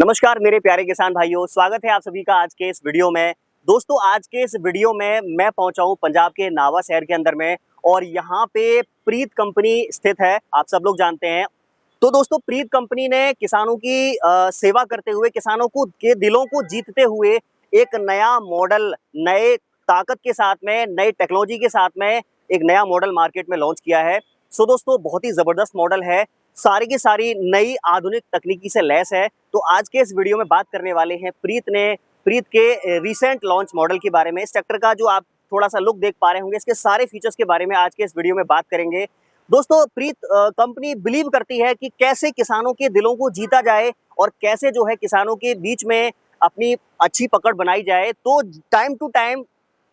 नमस्कार मेरे प्यारे किसान भाइयों, स्वागत है आप सभी का आज के इस वीडियो में। दोस्तों आज के इस वीडियो में मैं पहुंचा हूं पंजाब के नावा शहर के अंदर में और यहां पे प्रीत कंपनी स्थित है, आप सब लोग जानते हैं। तो दोस्तों प्रीत कंपनी ने किसानों की सेवा करते हुए, किसानों को के दिलों को जीतते हुए एक नया मॉडल, नए ताकत के साथ में, नई टेक्नोलॉजी के साथ में एक नया मॉडल मार्केट में लॉन्च किया है। सो दोस्तों बहुत ही जबरदस्त मॉडल है, सारी की सारी नई आधुनिक तकनीकी से लैस है। तो आज के इस वीडियो में बात करने वाले हैं प्रीत के रिसेंट लॉन्च मॉडल के बारे में। इस ट्रैक्टर का जो आप थोड़ा सा लुक देख पा रहे होंगे, इसके सारे फीचर्स के बारे में आज के इस वीडियो में बात करेंगे। दोस्तों प्रीत कंपनी बिलीव करती है कि कैसे किसानों के दिलों को जीता जाए और कैसे जो है किसानों के बीच में अपनी अच्छी पकड़ बनाई जाए। तो टाइम टू टाइम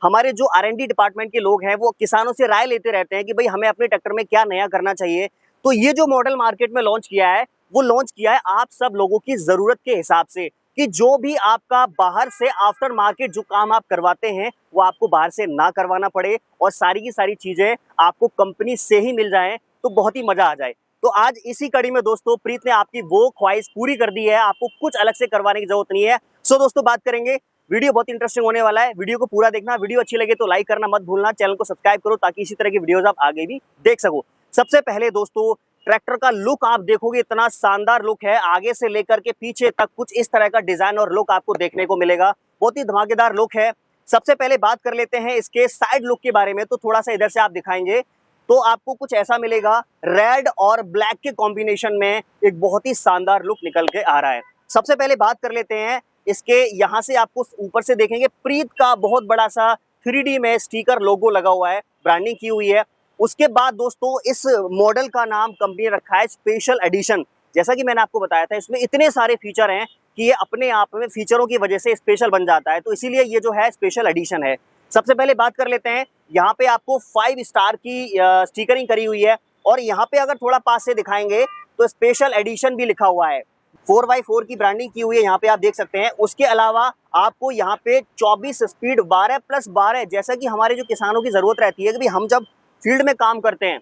हमारे जो R&D डिपार्टमेंट के लोग हैं वो किसानों से राय लेते रहते हैं कि भाई हमें अपने ट्रैक्टर में क्या नया करना चाहिए। तो ये जो मॉडल मार्केट में लॉन्च किया है वो लॉन्च किया है आप सब लोगों की जरूरत के हिसाब से, कि जो भी आपका बाहर से आफ्टर मार्केट जो काम आप करवाते हैं वो आपको बाहर से ना करवाना पड़े और सारी की सारी चीजें आपको कंपनी से ही मिल जाएं, तो बहुत ही मजा आ जाए। तो आज इसी कड़ी में दोस्तों प्रीत ने आपकी वो ख्वाहिश पूरी कर दी है, आपको कुछ अलग से करवाने की जरूरत नहीं है। सो दोस्तों बात करेंगे, वीडियो बहुत इंटरेस्टिंग होने वाला है, वीडियो को पूरा देखना। वीडियो अच्छी लगे तो लाइक करना मत भूलना, चैनल को सब्सक्राइब करो ताकि इसी तरह की वीडियोस आप आगे भी देख सको। सबसे पहले दोस्तों ट्रैक्टर का लुक आप देखोगे, इतना शानदार लुक है, आगे से लेकर के पीछे तक कुछ इस तरह का डिजाइन और लुक आपको देखने को मिलेगा, बहुत ही धमाकेदार लुक है। सबसे पहले बात कर लेते हैं इसके साइड लुक के बारे में। तो थोड़ा सा इधर से आप दिखाएंगे तो आपको कुछ ऐसा मिलेगा, रेड और ब्लैक के कॉम्बिनेशन में एक बहुत ही शानदार लुक निकल के आ रहा है। सबसे पहले बात कर लेते हैं इसके, यहां से आपको ऊपर से देखेंगे प्रीत का बहुत बड़ा सा 3D में स्टिकर लोगो लगा हुआ है, ब्रांडिंग की हुई है। उसके बाद दोस्तों इस मॉडल का नाम कंपनी ने रखा है स्पेशल एडिशन। जैसा कि मैंने आपको बताया था इसमें इतने सारे फीचर हैं कि ये अपने आप में फीचरों की वजह से स्पेशल बन जाता है, तो इसीलिए ये जो है स्पेशल एडिशन है। सबसे पहले बात कर लेते हैं, यहाँ पे आपको 5 स्टार की स्टिकरिंग करी हुई है और यहाँ पे अगर थोड़ा पास से दिखाएंगे तो स्पेशल एडिशन भी लिखा हुआ है, 4x4 की ब्रांडिंग की हुई है, यहाँ पे आप देख सकते हैं। उसके अलावा आपको यहाँ पे 24 स्पीड 12+12, जैसा कि हमारे जो किसानों की जरूरत रहती है कि हम जब फील्ड में काम करते हैं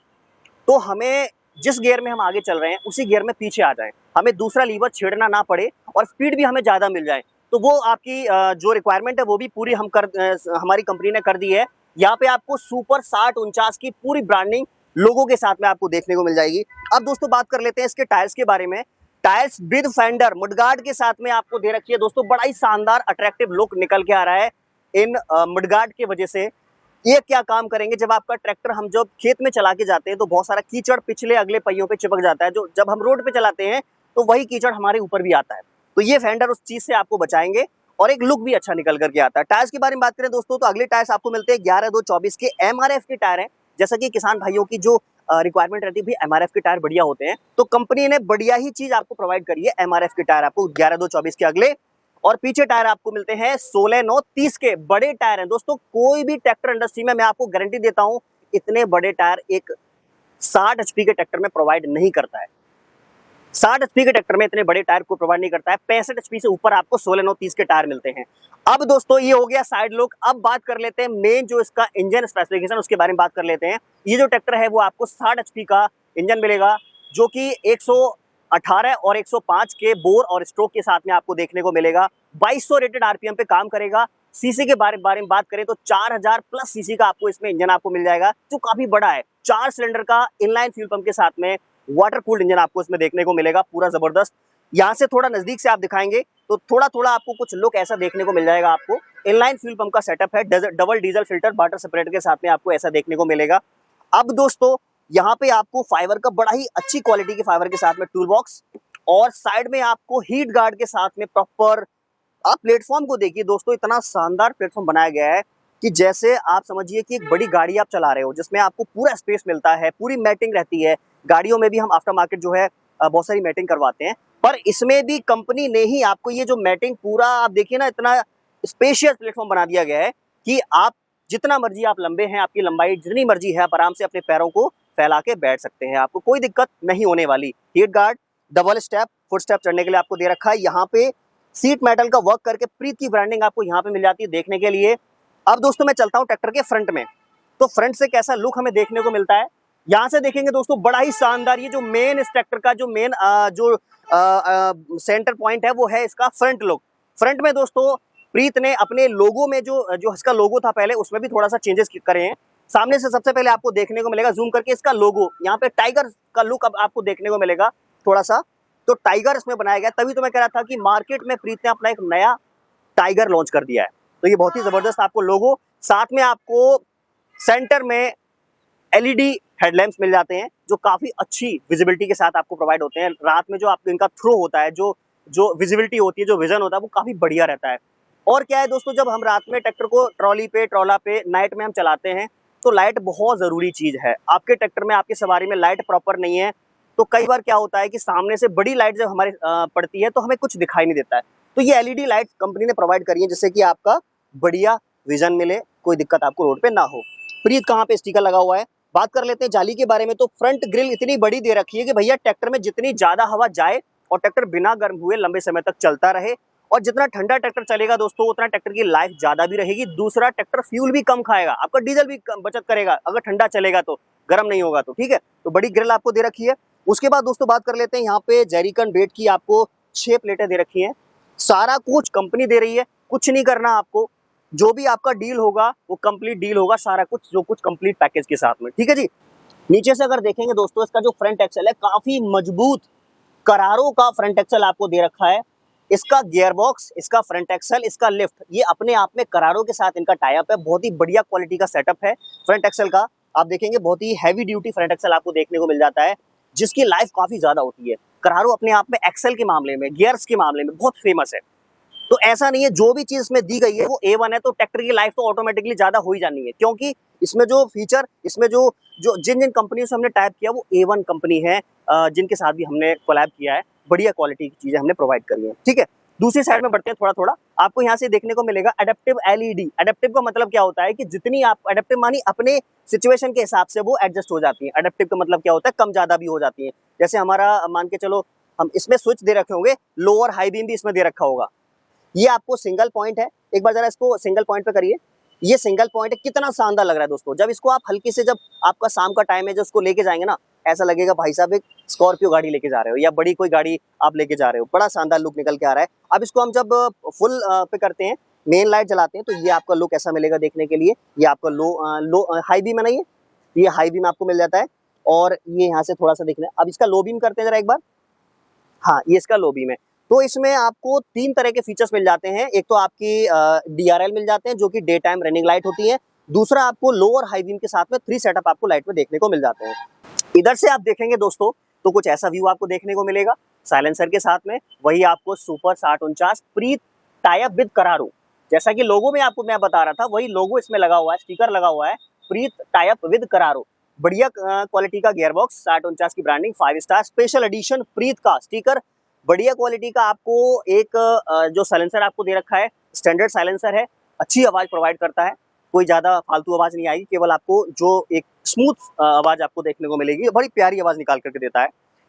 तो हमें जिस गियर में हम आगे चल रहे हैं उसी गियर में पीछे आ जाए, हमें दूसरा लीवर छेड़ना ना पड़े और स्पीड भी हमें ज़्यादा मिल जाए। तो वो आपकी जो रिक्वायरमेंट है वो भी पूरी हमारी कंपनी ने कर दी है। यहाँ पे आपको सुपर 60-49 की पूरी ब्रांडिंग लोगों के साथ में आपको देखने को मिल जाएगी। अब दोस्तों बात कर लेते हैं इसके टायर्स के बारे में। टायर्स विद फेंडर मडगार्ड के साथ में आपको दे रखी है दोस्तों, बड़ा ही शानदार अट्रैक्टिव लुक निकल के आ रहा है इन मडगार्ड की वजह से। ये क्या काम करेंगे, जब आपका ट्रैक्टर हम जब खेत में चला के जाते हैं तो बहुत सारा कीचड़ पिछले अगले पहियों पे चिपक जाता है, जो जब हम रोड पे चलाते हैं तो वही कीचड़ हमारे ऊपर भी आता है। तो ये फेंडर उस चीज से आपको बचाएंगे और एक लुक भी अच्छा निकल करके आता है। टायर्स के बारे में बात करें दोस्तों तो अगले टायर्स आपको मिलते हैं 11-2-24 के MRF के टायर हैं। जैसा कि किसान भाइयों की जो रिक्वायरमेंट रहती है भी MRF के टायर बढ़िया होते हैं, तो कंपनी ने बढ़िया ही चीज आपको प्रोवाइड करी है। MRF के टायर आपको 11-2-24 के अगले और पीछे टायर आपको मिलते हैं 16-9-30 के बड़े टायर हैं। दोस्तों कोई भी ट्रैक्टर इंडस्ट्री में मैं आपको गारंटी देता हूं इतने बड़े टायर एक 60 HP के ट्रैक्टर में प्रोवाइड नहीं करता है। 60 HP के ट्रैक्टर में इतने बड़े टायर को प्रोवाइड नहीं करता है। 65 HP से ऊपर आपको 16-9-30 के टायर मिलते हैं। अब दोस्तों ये हो गया साइड लुक। अब बात कर लेते हैं मेन जो इसका इंजन स्पेसिफिकेशन, उसके बारे में बात कर लेते हैं। ये जो ट्रैक्टर है वो आपको 60 HP का इंजन मिलेगा, जो कि 118 और 105 के बोर और स्ट्रोक के साथ में आपको देखने को मिलेगा। 2200 रेटेड RPM पे काम करेगा। सीसी के बारे में बात करें तो 4000 प्लस सीसी का आपको इसमें इंजन आपको मिल जाएगा, जो काफी बड़ा है। 4 सिलेंडर का इनलाइन फ्यूल पंप के साथ में वाटर कूल्ड इंजन आपको इसमें देखने को मिलेगा, पूरा जबरदस्त। यहाँ से थोड़ा नजदीक से आप दिखाएंगे तो थोड़ा थोड़ा आपको कुछ लुक ऐसा देखने को मिल जाएगा। आपको इनलाइन फ्यूल पंप का सेटअप है, double diesel filter water separator के साथ में आपको ऐसा देखने को मिलेगा। अब दोस्तों यहाँ पे आपको फाइबर का बड़ा ही अच्छी क्वालिटी के फाइबर के साथ में टूल बॉक्स और साइड में आपको हीट गार्ड के साथ में प्रॉपर। आप प्लेटफॉर्म को देखिए दोस्तों, इतना शानदार प्लेटफॉर्म बनाया गया है कि जैसे आप समझिए कि एक बड़ी गाड़ी आप चला रहे हो जिसमें आपको पूरा स्पेस मिलता है, पूरी मैटिंग रहती है। गाड़ियों में भी हम आफ्टर मार्केट जो है बहुत सारी मैटिंग करवाते हैं, पर इसमें भी कंपनी ने ही आपको ये जो मैटिंग पूरा आप देखिए ना, इतना स्पेशियस प्लेटफॉर्म बना दिया गया है कि आप जितना मर्जी आप लंबे हैं, आपकी लंबाई जितनी मर्जी है, आप आराम से अपने पैरों को फैला के बैठ सकते हैं, आपको कोई दिक्कत नहीं होने वाली। Heat guard, double step, foot step चढ़ने के लिए आपको दे रखा है। यहाँ पे सीट मेटल का वर्क करके प्रीत की ब्रांडिंग आपको यहाँ पे मिल जाती है देखने के लिए। अब दोस्तों मैं चलता हूँ ट्रैक्टर के फ्रंट में, तो फ्रंट से कैसा लुक हमें देखने को मिलता है। यहाँ से देखेंगे दोस्तों बड़ा ही शानदार, ये जो मेन इस ट्रैक्टर का जो मेन जो सेंटर पॉइंट है वो है इसका फ्रंट लुक। फ्रंट में दोस्तों प्रीत ने अपने लोगो में जो इसका लोगो था पहले, उसमें भी थोड़ा सा चेंजेस करे हैं। सामने से सबसे पहले आपको देखने को मिलेगा, जूम करके इसका लोगो, यहाँ पे टाइगर का लुक अब आपको देखने को मिलेगा थोड़ा सा, तो टाइगर इसमें बनाया गया। तभी तो मैं कह रहा था कि मार्केट में प्रीत ने अपना एक नया टाइगर लॉन्च कर दिया है, तो ये बहुत ही जबरदस्त आपको लोगो। साथ में आपको सेंटर में एलईडी हेडलैम्प्स मिल जाते हैं जो काफी अच्छी विजिबिलिटी के साथ आपको प्रोवाइड होते हैं। रात में जो आपको इनका थ्रो होता है, जो जो विजिबिलिटी होती है, जो विजन होता है, वो काफी बढ़िया रहता है। और क्या है दोस्तों, जब हम रात में ट्रैक्टर को ट्रॉली पे, ट्रॉला पे, नाइट में हम चलाते हैं तो लाइट बहुत जरूरी चीज है। आपके ट्रैक्टर में, आपकी सवारी में लाइट प्रॉपर नहीं है तो कई बार क्या होता है कि सामने से बड़ी लाइट जब हमारे पड़ती है तो हमें कुछ दिखाई नहीं देता है। तो ये एलईडी लाइट कंपनी ने प्रोवाइड करी है जिससे कि आपका बढ़िया विजन मिले, कोई दिक्कत आपको रोड पे ना हो। प्रीत कहाँ पे स्टिकर लगा हुआ है, बात कर लेते हैं जाली के बारे में। तो फ्रंट ग्रिल इतनी बड़ी दे रखी है कि भैया ट्रैक्टर में जितनी ज्यादा हवा जाए और ट्रैक्टर बिना गर्म हुए लंबे समय तक चलता रहे, और जितना ठंडा ट्रैक्टर चलेगा दोस्तों उतना ट्रैक्टर की लाइफ ज्यादा भी रहेगी। दूसरा, ट्रैक्टर फ्यूल भी कम खाएगा, आपका डीजल भी बचत करेगा अगर ठंडा चलेगा तो, गर्म नहीं होगा तो, ठीक है। तो बड़ी ग्रिल आपको दे रखी है। उसके बाद दोस्तों बात कर लेते हैं, यहाँ पे जेरिकन वेट की आपको 6 प्लेटें दे रखी हैं। सारा कुछ कंपनी दे रही है, कुछ नहीं करना आपको, जो भी आपका डील होगा वो कंप्लीट डील होगा, सारा कुछ जो कुछ कंप्लीट पैकेज के साथ में, ठीक है जी। नीचे से अगर देखेंगे दोस्तों, इसका जो फ्रंट एक्सल है काफी मजबूत करारो का फ्रंट एक्सल आपको दे रखा है। इसका गियर बॉक्स, इसका फ्रंट एक्सल, इसका लिफ्ट, ये अपने आप में करारो के साथ इनका टाई अप है। बहुत ही बढ़िया क्वालिटी का सेटअप है फ्रंट एक्सल का। आप देखेंगे बहुत ही हैवी ड्यूटी फ्रंट एक्सल आपको देखने को मिल जाता है, जिसकी लाइफ काफी ज्यादा होती है। करारो अपने आप में एक्सल के मामले में, गियर्स के मामले में बहुत फेमस है। तो ऐसा नहीं है, जो भी चीज इसमें दी गई है वो A1 है तो ट्रैक्टर की लाइफ तो ऑटोमेटिकली ज्यादा हो ही जानी है, क्योंकि इसमें जो फीचर, इसमें जो जो जिन जिन कंपनियों से हमने टाइप किया वो A1 कंपनी है, जिनके साथ भी हमने कोलैब किया है। बढ़िया क्वालिटी की चीजें हमने प्रोवाइड करी है, ठीक है। दूसरी साइड में बढ़ते हैं, थोड़ा थोड़ा आपको यहाँ से देखने को मिलेगा एडेप्टिव एलईडी। एडेप्टिव का मतलब क्या होता है कि जितनी आप एडेप्टिव मानी अपने सिचुएशन के हिसाब से वो एडजस्ट हो जाती है। एडेप्टिव का मतलब क्या होता है, कम ज्यादा भी हो जाती है। जैसे हमारा मान के चलो, हम इसमें स्विच दे रखे होंगे, लोअर हाई बीम भी इसमें दे रखा होगा। ये आपको सिंगल पॉइंट है, एक बार जरा इसको सिंगल पॉइंट पे करिए। ये सिंगल पॉइंट है, कितना शानदार लग रहा है दोस्तों। जब इसको आप हल्की से, जब आपका शाम का टाइम है, जब उसको लेके जाएंगे ना, ऐसा लगेगा भाई साहब एक स्कॉर्पियो गाड़ी लेके जा रहे हो या बड़ी कोई गाड़ी आप लेके जा रहे हो। बड़ा शानदार लुक निकल के आ रहा है। अब इसको हम जब फुल पे करते हैं, मेन लाइट जलाते हैं, तो ये आपका लुक ऐसा मिलेगा देखने के लिए। ये आपका लो हाई बीम है ना, ये हाई बीम आपको मिल जाता है। और ये यहाँ से थोड़ा सा देखना है। अब इसका लो बीम करते हैं जरा एक बार। हाँ, ये इसका लो बीम है। तो इसमें आपको 3 तरह के फीचर्स मिल जाते हैं। एक तो आपकी DRL मिल जाते हैं जो कि डे टाइम रनिंग लाइट होती है। दूसरा, आपको लो और हाई बीम के साथ में 3 सेटअप आपको लाइट में देखने को मिल जाते हैं। इधर से आप देखेंगे दोस्तों तो कुछ ऐसा व्यू आपको देखने को मिलेगा साइलेंसर के साथ में। वही आपको super 6049 Preet tie up with करारो, जैसा कि लोगो में आपको मैं बता रहा था, वही लोगो इसमें लगा हुआ है, स्टिकर लगा हुआ है, प्रीत टाई अप विद करारो। बढ़िया क्वालिटी का गियर बॉक्स, 6049 की ब्रांडिंग, 5 स्टार स्पेशल एडिशन प्रीत का स्टिकर, बढ़िया क्वालिटी का आपको एक जो साइलेंसर आपको दे रखा है, स्टैंडर्ड साइलेंसर है, अच्छी आवाज प्रोवाइड करता है, कोई ज्यादा फालतू आवाज नहीं आएगी, केवल आपको जो एक स्मूथ आवाज आपको देखने को मिलेगी, बड़ी प्यारी आवाज निकाल करके देता है।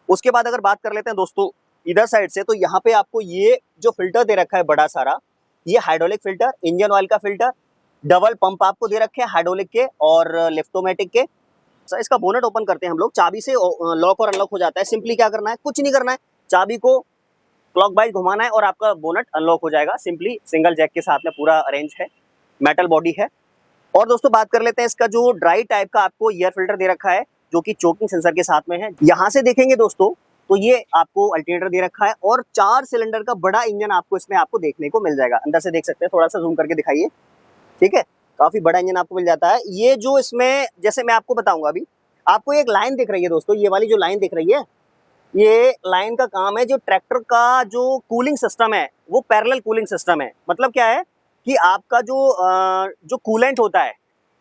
उसके बाद अगर बात कर लेते हैं दोस्तों इधर साइड से, तो यहाँ पे आपको ये जो फिल्टर दे रखा है बड़ा सारा, ये हाइड्रोलिक फिल्टर, इंजन ऑयल का फिल्टर, डबल पंप आपको दे रखे हैं हाइड्रोलिक के और लिफ्टोमेटिक के। इसका बोनेट ओपन करते हैं हम लोग, चाबी से लॉक और अनलॉक हो जाता है। सिंपली क्या करना है, कुछ नहीं करना है, चाबी को क्लॉकवाइज घुमाना है और आपका बोनेट अनलॉक हो जाएगा। सिंपली सिंगल जैक के साथ में पूरा अरेंज है, मेटल बॉडी है। और दोस्तों बात कर लेते हैं इसका जो ड्राई टाइप का आपको एयर फिल्टर दे रखा है जो कि चोकिंग सेंसर के साथ में है। यहाँ से देखेंगे दोस्तों तो ये आपको अल्टरनेटर दे रखा है और 4 सिलेंडर का बड़ा इंजन आपको इसमें आपको देखने को मिल जाएगा। अंदर से देख सकते हैं, थोड़ा सा जूम करके दिखाइए, ठीक है। काफी बड़ा इंजन आपको मिल जाता है। ये जो इसमें, जैसे मैं आपको बताऊंगा, अभी आपको एक लाइन दिख रही है दोस्तों, ये वाली जो लाइन दिख रही है, ये लाइन का काम है जो ट्रैक्टर का जो कूलिंग सिस्टम है वो पैरेलल कूलिंग सिस्टम है। मतलब क्या है कि आपका जो कूलेंट होता है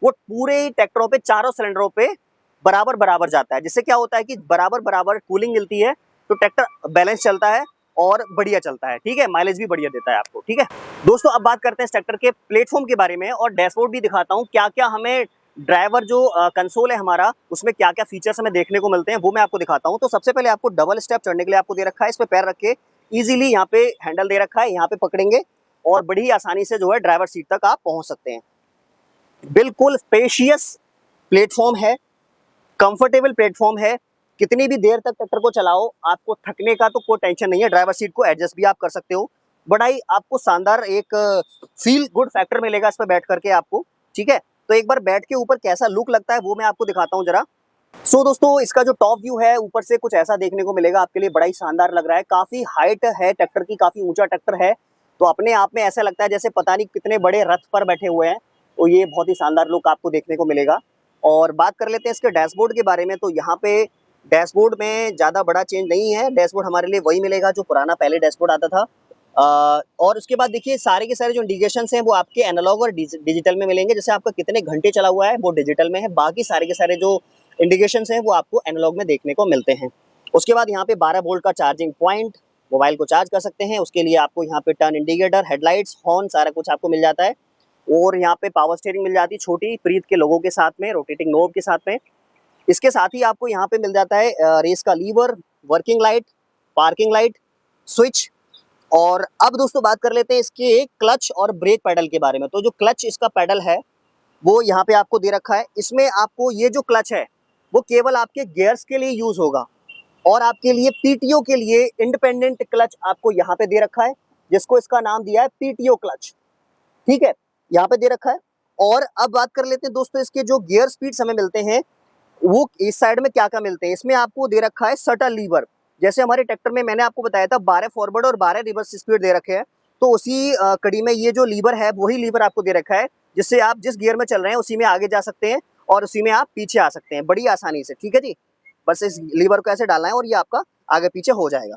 वो पूरे ट्रैक्टरों पे, चारों सिलेंडरों पे बराबर बराबर जाता है, जिससे क्या होता है कि बराबर बराबर कूलिंग मिलती है तो ट्रैक्टर बैलेंस चलता है और बढ़िया चलता है, ठीक है। माइलेज भी बढ़िया देता है आपको, ठीक है। दोस्तों अब बात करते हैं ट्रैक्टर के प्लेटफॉर्म के बारे में और डैशबोर्ड भी दिखाता हूँ, क्या क्या हमें ड्राइवर जो कंसोल है हमारा, उसमें क्या क्या फीचर्स हमें देखने को मिलते हैं वो मैं आपको दिखाता हूँ। तो सबसे पहले आपको डबल स्टेप चढ़ने के लिए आपको दे रखा है, इस पे पैर रख के इजीली यहाँ पे हैंडल दे रखा है, यहाँ पे पकड़ेंगे और बड़ी ही आसानी से जो है ड्राइवर सीट तक आप पहुंच सकते हैं। बिल्कुल स्पेशियस प्लेटफॉर्म है, कंफर्टेबल प्लेटफॉर्म है, कितनी भी देर तक ट्रैक्टर को चलाओ, आपको थकने का तो कोई टेंशन नहीं है। ड्राइवर सीट को एडजस्ट भी आप कर सकते हो। बड़ा ही आपको शानदार एक फील गुड फैक्टर मिलेगा इस पर बैठ करके आपको, ठीक है। तो एक बार बैठ के ऊपर कैसा लुक लगता है वो मैं आपको दिखाता हूँ जरा। सो दोस्तों, इसका जो टॉप व्यू है ऊपर से कुछ ऐसा देखने को मिलेगा आपके लिए, बड़ा ही शानदार लग रहा है। काफी हाइट है ट्रैक्टर की, काफी ऊंचा ट्रैक्टर है, तो अपने आप में ऐसा लगता है जैसे पता नहीं कितने बड़े रथ पर बैठे हुए हैं। तो ये बहुत ही शानदार लुक आपको देखने को मिलेगा। और बात कर लेते हैं इसके डैशबोर्ड के बारे में। तो यहाँ पे डैशबोर्ड में ज़्यादा बड़ा चेंज नहीं है। डैशबोर्ड हमारे लिए वही मिलेगा जो पुराना पहले डैशबोर्ड आता था। और उसके बाद देखिए सारे के सारे जो इंडिकेशंस हैं वो आपके एनालॉग और डिजिटल में मिलेंगे। जैसे आपका कितने घंटे चला हुआ है वो डिजिटल में है, बाकी सारे के सारे जो इंडिकेशंस हैं वो आपको एनालॉग में देखने को मिलते हैं। उसके बाद यहाँ पे 12 वोल्ट का चार्जिंग पॉइंट, मोबाइल को चार्ज कर सकते हैं। उसके लिए आपको यहाँ पे टर्न इंडिकेटर, हेडलाइट्स, हॉर्न सारा कुछ आपको मिल जाता है। और यहाँ पे पावर स्टीयरिंग मिल जाती है छोटी प्रीत के लोगों के साथ में, रोटेटिंग नोब के साथ में। इसके साथ ही आपको यहाँ पे मिल जाता है रेस का lever, working light, parking light, switch. और अब दोस्तों बात कर लेते हैं इसके क्लच और ब्रेक पैडल के बारे में। तो जो क्लच इसका पैडल है वो यहाँ पे आपको दे रखा है। इसमें आपको ये जो क्लच है वो केवल आपके गियर्स के लिए यूज होगा, और आपके लिए पीटीओ के लिए इंडिपेंडेंट क्लच आपको यहाँ पे दे रखा है, जिसको इसका नाम दिया है पीटीओ क्लच, ठीक है, यहाँ पे दे रखा है। और अब बात कर लेते हैं दोस्तों इसके जो गियर स्पीड्स हमें मिलते हैं वो इस साइड में क्या क्या मिलते हैं। इसमें आपको दे रखा है शटल लीवर। जैसे हमारे ट्रैक्टर में मैंने आपको बताया था 12 फॉरवर्ड और 12 रिवर्स स्पीड दे रखे हैं, तो उसी कड़ी में ये जो लीवर है वही लीवर आपको दे रखा है, जिससे आप जिस गियर में चल रहे हैं उसी में आगे जा सकते हैं और उसी में आप पीछे आ सकते हैं बड़ी आसानी से, ठीक है जी। बस इस लीवर को ऐसे डालना है और ये आपका आगे पीछे हो जाएगा।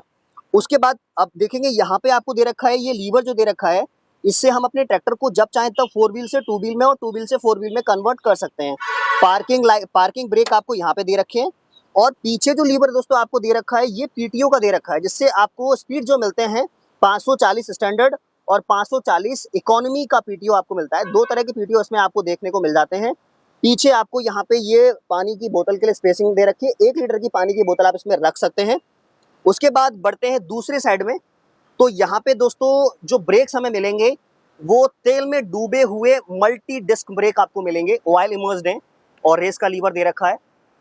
उसके बाद अब देखेंगे यहाँ पे आपको दे रखा है ये लीवर जो दे रखा है, इससे हम अपने ट्रैक्टर को जब चाहें तब 4 व्हील से 2 व्हील में और 2 व्हील से 4 व्हील में कन्वर्ट कर सकते हैं। पार्किंग ब्रेक आपको यहाँ पे दे रखे हैं। और पीछे जो लीवर दोस्तों आपको दे रखा है ये पीटीओ का दे रखा है, जिससे आपको स्पीड जो मिलते हैं 540 स्टैंडर्ड और 540 इकोनॉमी का पीटीओ आपको मिलता है। दो तरह के पीटीओ इसमें आपको देखने को मिल जाते हैं। पीछे आपको यहाँ पे ये पानी की बोतल के लिए स्पेसिंग दे रखी है, 1 लीटर की पानी की बोतल आप इसमें रख सकते हैं। उसके बाद बढ़ते हैं दूसरे साइड में। तो यहाँ पे दोस्तों जो ब्रेक्स हमें मिलेंगे वो तेल में डूबे हुए मल्टी डिस्क ब्रेक आपको मिलेंगे, ऑयल इमर्स्ड हैं। और रेस का लीवर दे रखा है,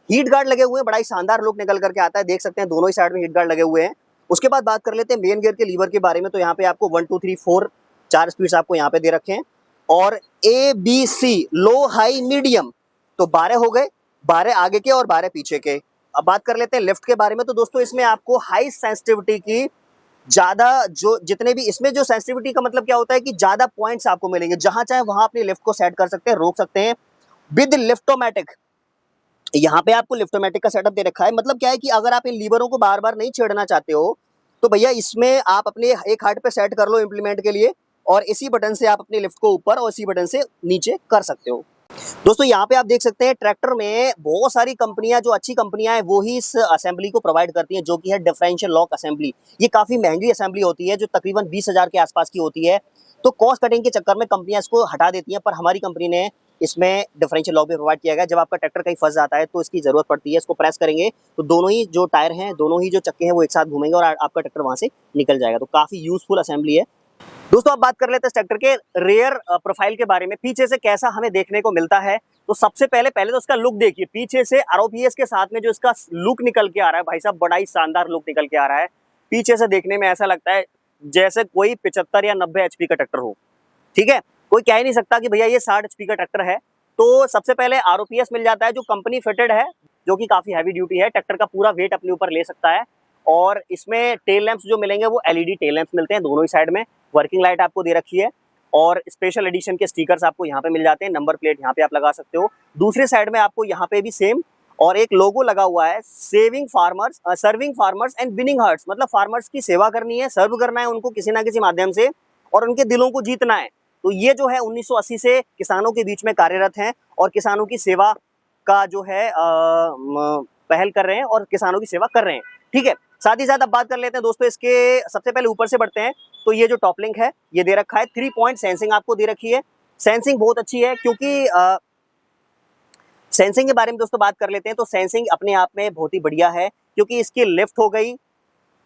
हीट गार्ड लगे हुए हैं, बड़ा ही शानदार लुक निकल करके आता है, देख सकते हैं दोनों ही साइड में हीट गार्ड लगे हुए हैं। उसके बाद बात कर लेते हैं मेन गियर के लीवर के बारे में। तो यहाँ पे आपको 1 2 3 4 4 स्पीड्स आपको यहाँ पे दे रखे हैं, और ABC लो हाई मीडियम, तो 12 हो गए, 12 आगे के और 12 पीछे के। अब बात कर लेते हैं लेफ्ट के बारे में। तो दोस्तों इसमें आपको हाई सेंसिटिविटी की ज्यादा जो जितने भी इसमें जो सेंसिटिविटी का मतलब क्या होता है कि ज्यादा पॉइंट्स आपको मिलेंगे, जहां चाहे वहां अपनी लिफ्ट को सेट कर सकते हैं, रोक सकते हैं विद लिफ्टोमैटिक। यहाँ पे आपको लिफ्टोमैटिक का सेटअप दे रखा है। मतलब क्या है कि अगर आप इन लीवरों को बार बार नहीं छेड़ना चाहते हो तो भैया इसमें आप अपने एक हाथ पे सेट कर लो इम्प्लीमेंट के लिए, और इसी बटन से आप अपनी लिफ्ट को ऊपर और इसी बटन से नीचे कर सकते हो। दोस्तों यहाँ पे आप देख सकते हैं ट्रैक्टर में बहुत सारी कंपनियां, जो अच्छी कंपनियां हैं वो ही इस असेंबली को प्रोवाइड करती हैं, जो कि है डिफरेंशियल लॉक असेंबली। ये काफी महंगी असेंबली होती है, जो तकरीबन 20,000 के आसपास की होती है। तो कॉस्ट कटिंग के चक्कर में कंपनियां इसको हटा देती हैं, पर हमारी कंपनी ने इसमें डिफरेंशियल लॉक भी प्रोवाइड किया गया। जब आपका ट्रैक्टर कहीं फंस जाता है तो इसकी जरूरत पड़ती है, इसको प्रेस करेंगे तो दोनों ही जो टायर हैं, दोनों ही जो चक्के हैं वो एक साथ घूमेंगे और आपका ट्रैक्टर वहां से निकल जाएगा। तो काफी यूजफुल असेंबली है। दोस्तों अब बात कर लेते हैं ट्रैक्टर के रेयर प्रोफाइल के बारे में, पीछे से कैसा हमें देखने को मिलता है। तो सबसे पहले तो उसका लुक देखिए, पीछे से आरओपीएस के साथ में जो इसका लुक निकल के आ रहा है भाई साहब, बड़ा ही शानदार लुक निकल के आ रहा है। पीछे से देखने में ऐसा लगता है जैसे कोई 75 या 90 एचपी का ट्रैक्टर हो, ठीक है। कोई कह ही नहीं सकता कि भैया ये 60 एचपी का ट्रैक्टर है। तो सबसे पहले आरओपीएस मिल जाता है जो कंपनी फिटेड है, जो कि काफी हैवी ड्यूटी है, ट्रैक्टर का पूरा वेट अपने ऊपर ले सकता है। और इसमें टेल लैंप्स जो मिलेंगे वो एलईडी टेल लैंप्स मिलते हैं दोनों ही साइड में। वर्किंग लाइट आपको दे रखी है, और स्पेशल एडिशन के स्टिकर्स आपको यहाँ पे मिल जाते हैं। नंबर प्लेट यहाँ पे आप लगा सकते हो। दूसरे साइड में आपको यहाँ पे भी सेम और एक लोगो लगा हुआ है, serving farmers and winning hearts. मतलब फार्मर्स की सेवा करनी है, सर्व करना है उनको किसी ना किसी माध्यम से, और उनके दिलों को जीतना है। तो ये जो है 1980 से किसानों के बीच में कार्यरत हैं और किसानों की सेवा का जो है पहल कर रहे हैं और किसानों की सेवा कर रहे हैं, ठीक है। साथ ही साथ अब बात कर लेते हैं दोस्तों इसके, सबसे पहले ऊपर से बढ़ते हैं। तो ये जो टॉप लिंक है ये दे रखा है, 3 पॉइंट सेंसिंग आपको दे रखी है। सेंसिंग बहुत अच्छी है, क्योंकि सेंसिंग के बारे में दोस्तों बात कर लेते हैं। तो सेंसिंग अपने आप में बहुत ही बढ़िया है, क्योंकि इसकी लिफ्ट हो गई,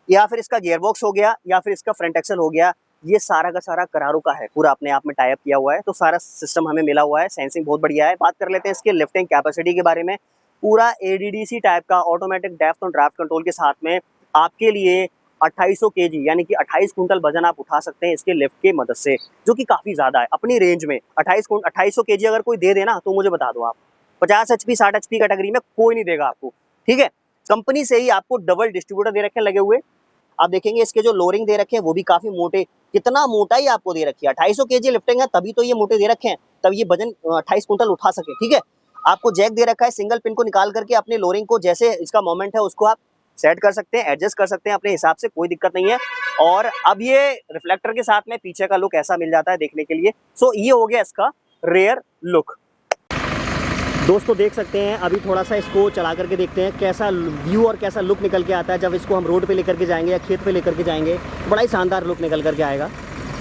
या फिर इसका गियरबॉक्स हो गया, या फिर इसका फ्रंट एक्सल हो गया, ये सारा का सारा करारो का है, पूरा अपने आप में टाई अप किया हुआ है। तो सारा सिस्टम हमें मिला हुआ है, सेंसिंग बहुत बढ़िया है। बात कर लेते हैं इसके लिफ्टिंग कैपेसिटी के बारे में। पूरा ADDC टाइप का ऑटोमेटिक डेप्थ और ड्राफ्ट कंट्रोल के साथ में आपके लिए 2800 केजी यानी कि 28 कुंटल वजन आप उठा सकते हैं इसके लिफ्ट के मदद से, जो कि काफ़ी ज़्यादा है अपनी रेंज में। 2800 केजी अगर कोई दे देना तो मुझे बता दो आप, 50 HP 60 HP कैटेगरी में कोई नहीं देगा आपको, ठीक है। कंपनी से ही आपको डबल डिस्ट्रीब्यूटर दे रखे हैं लगे हुए। आप देखेंगे इसके जो लोरिंग दे रखे हैं वो भी काफ़ी मोटे, कितना मोटाई आपको दे रखी है। 2800 केजी लिफ्टिंग है तभी तो ये मोटे दे रखे हैं, तब ये वजन 28 कुंटल उठा सके, ठीक है। आपको जैक दे रखा है, सिंगल पिन को निकाल करके अपने लोरिंग को जैसे इसका मोमेंट है उसको आप सेट कर सकते हैं, एडजस्ट कर सकते हैं अपने हिसाब से, कोई दिक्कत नहीं है। और अब ये रिफ्लेक्टर के साथ में पीछे का लुक ऐसा मिल जाता है देखने के लिए। सो ये हो गया इसका रेयर लुक। दोस्तों देख सकते हैं, अभी थोड़ा सा इसको चला करके देखते हैं कैसा व्यू और कैसा लुक निकल के आता है जब इसको हम रोड पे लेकर के जाएंगे या खेत पे लेकर के जाएंगे। बड़ा ही शानदार लुक निकल करके आएगा।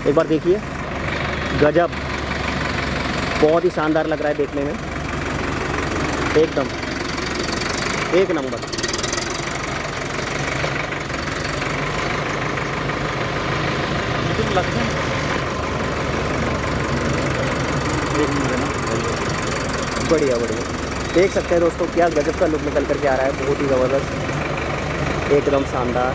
एक बार देखिए, गजब, बहुत ही शानदार लग रहा है देखने में, एकदम एक नंबर। बढ़िया बढ़िया, देख सकते हैं दोस्तों क्या गजब का लुक निकल करके आ रहा है, बहुत ही ज़बरदस्त, एकदम शानदार।